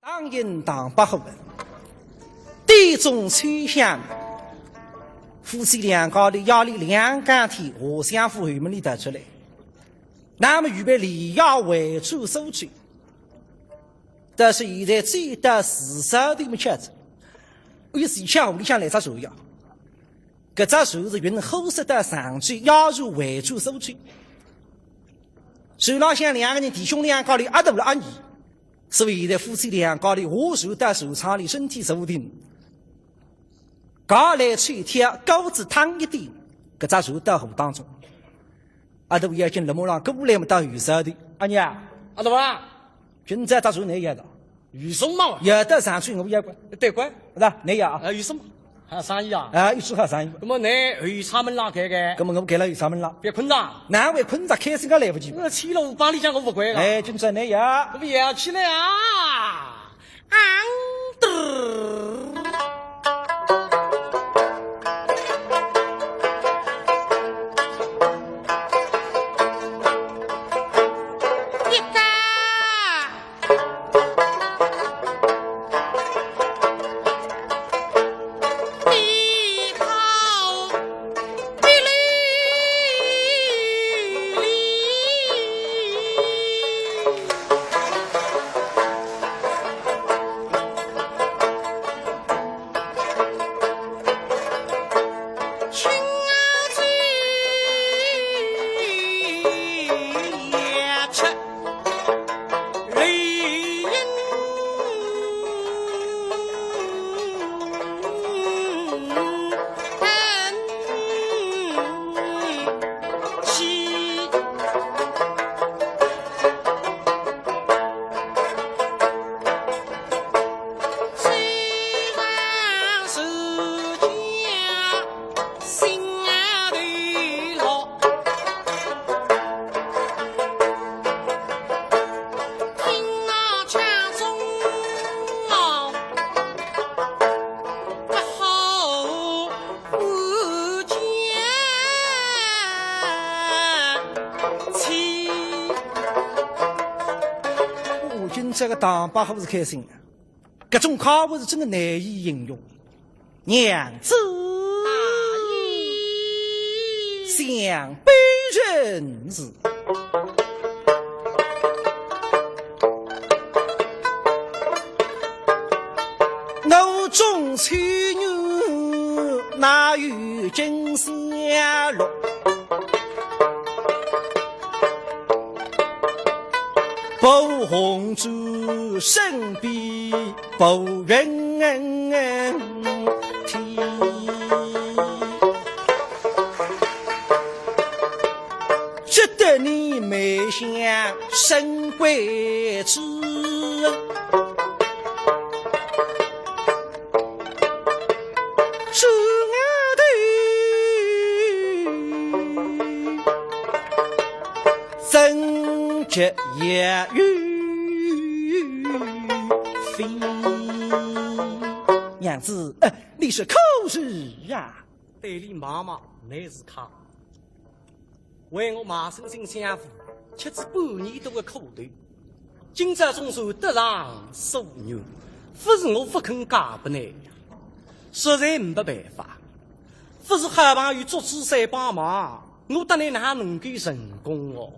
昂营当八户，地中吹响，夫妻两个的要离两杆天互相扶后门里得出来，那么预备礼要为主收取，这是现在最得事实的么圈子。有时想屋里向来只手要，搿只手是用厚实的上去要求为主收取。手浪向两个人弟兄两个里阿斗了阿姨。所以现在夫妻两个的下手到手场里身体受定，搞来吹贴钩子烫一点，搿只手到河当中，阿都已经那么让过来么到雨手的，阿娘，阿斗啊，现在只手哪样的？雨松嘛，有的上去我也管，对管，是吧？哪样啊？雨松嘛，还有生意啊？有时还生意。那么你去插门啦，开开。那么我给了有啥门了？别困着。难为困着，开始我来不及。我起了500里向我不管了。哎，今朝哪样？我不要起来啊！这个当爸可是开心的，各种考话是真的难以形容。娘子想悲人是，我中吹牛哪有金香落？不红烛身边不云天，觉得你眉像神鬼子，手额头真觉也欲飞。娘子，你是口日啊？对你妈妈乃是他，为我马生生相扶，吃子半年多的苦头，今朝总算得偿所愿，不是我不肯嫁不来，实在没办法，不是害怕与作子赛帮忙，我得你哪能够成功哦？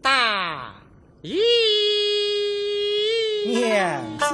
大姨娘子。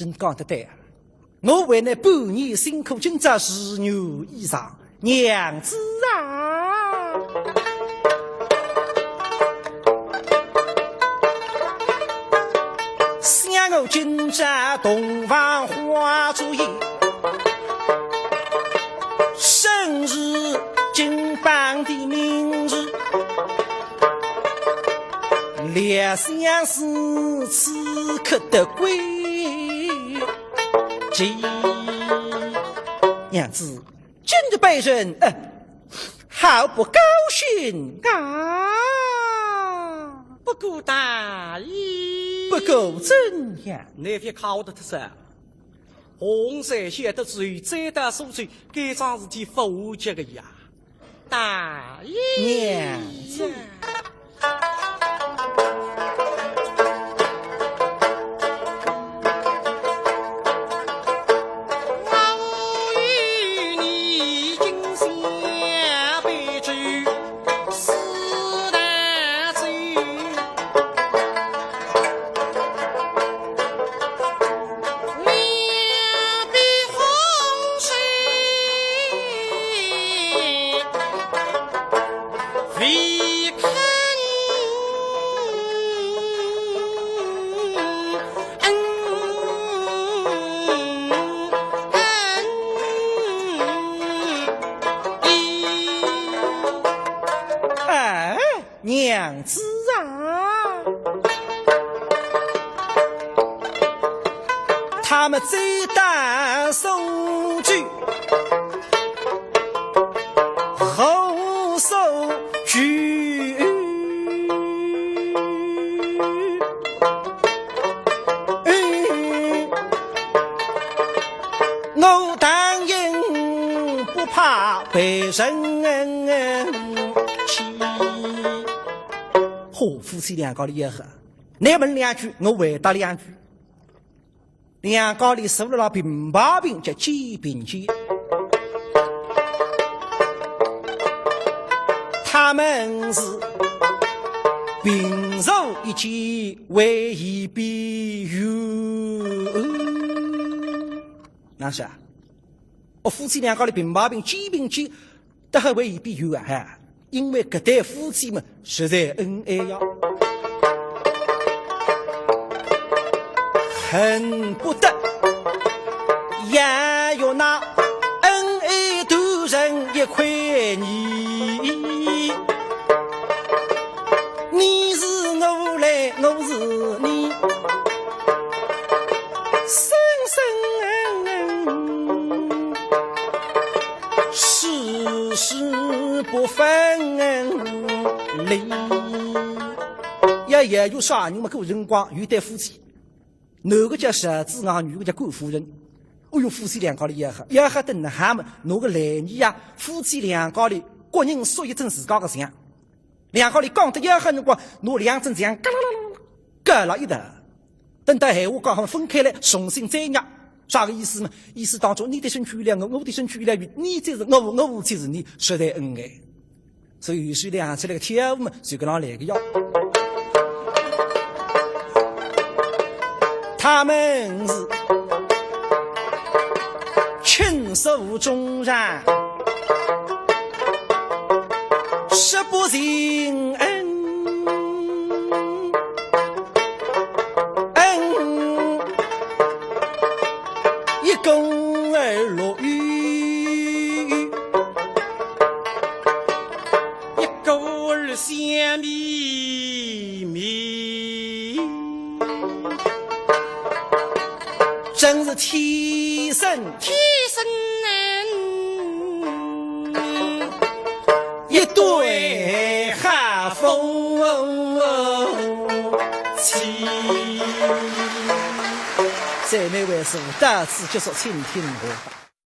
真讲得对啊！我为那半年辛苦今朝是牛衣裳，娘子啊！想我今朝洞房花烛夜，生日金榜的明日，两相思此刻的归期。娘子，真的被人好不高兴啊！不过大意，不过怎样？那边考得特噻。红色写得罪，再得所罪，该桩事体复结个呀。大意，娘子。娘子啊，他们最大手举，后手举，我当然不怕被人欺。夫妻两个里也喝，你们两句，我回答两句。两个里收了平八平叫几平几，他们是平手一击为一比有。那是啊，我夫妻两个里平八平几平几，都还为一比有啊！因为这对夫妻们实在恩爱呀，恨不得也要拿恩爱度人一块泥。你是我来，我是你，生生世世不分离。也有啥人么够人光有对夫妻，哪个叫十子啊，女个叫官夫人。哦哟，夫妻两个里也喝等他们哪个来年呀？夫妻两个里各人说一阵自家的相，两个里讲得也很光，拿两针这样嘎了一头，等到闲话讲他们分开来，重新再压。啥个意思嘛？意思当中，你的身躯了我的身躯了你才是我才是你，实在恩爱。所以是两起来个跳舞嘛，就跟他来个要。他们是亲手中人，实不认恩。一公儿落雨，一狗儿香绵绵，真是天生一对哈风起。再没为是大致结束，请听我吧。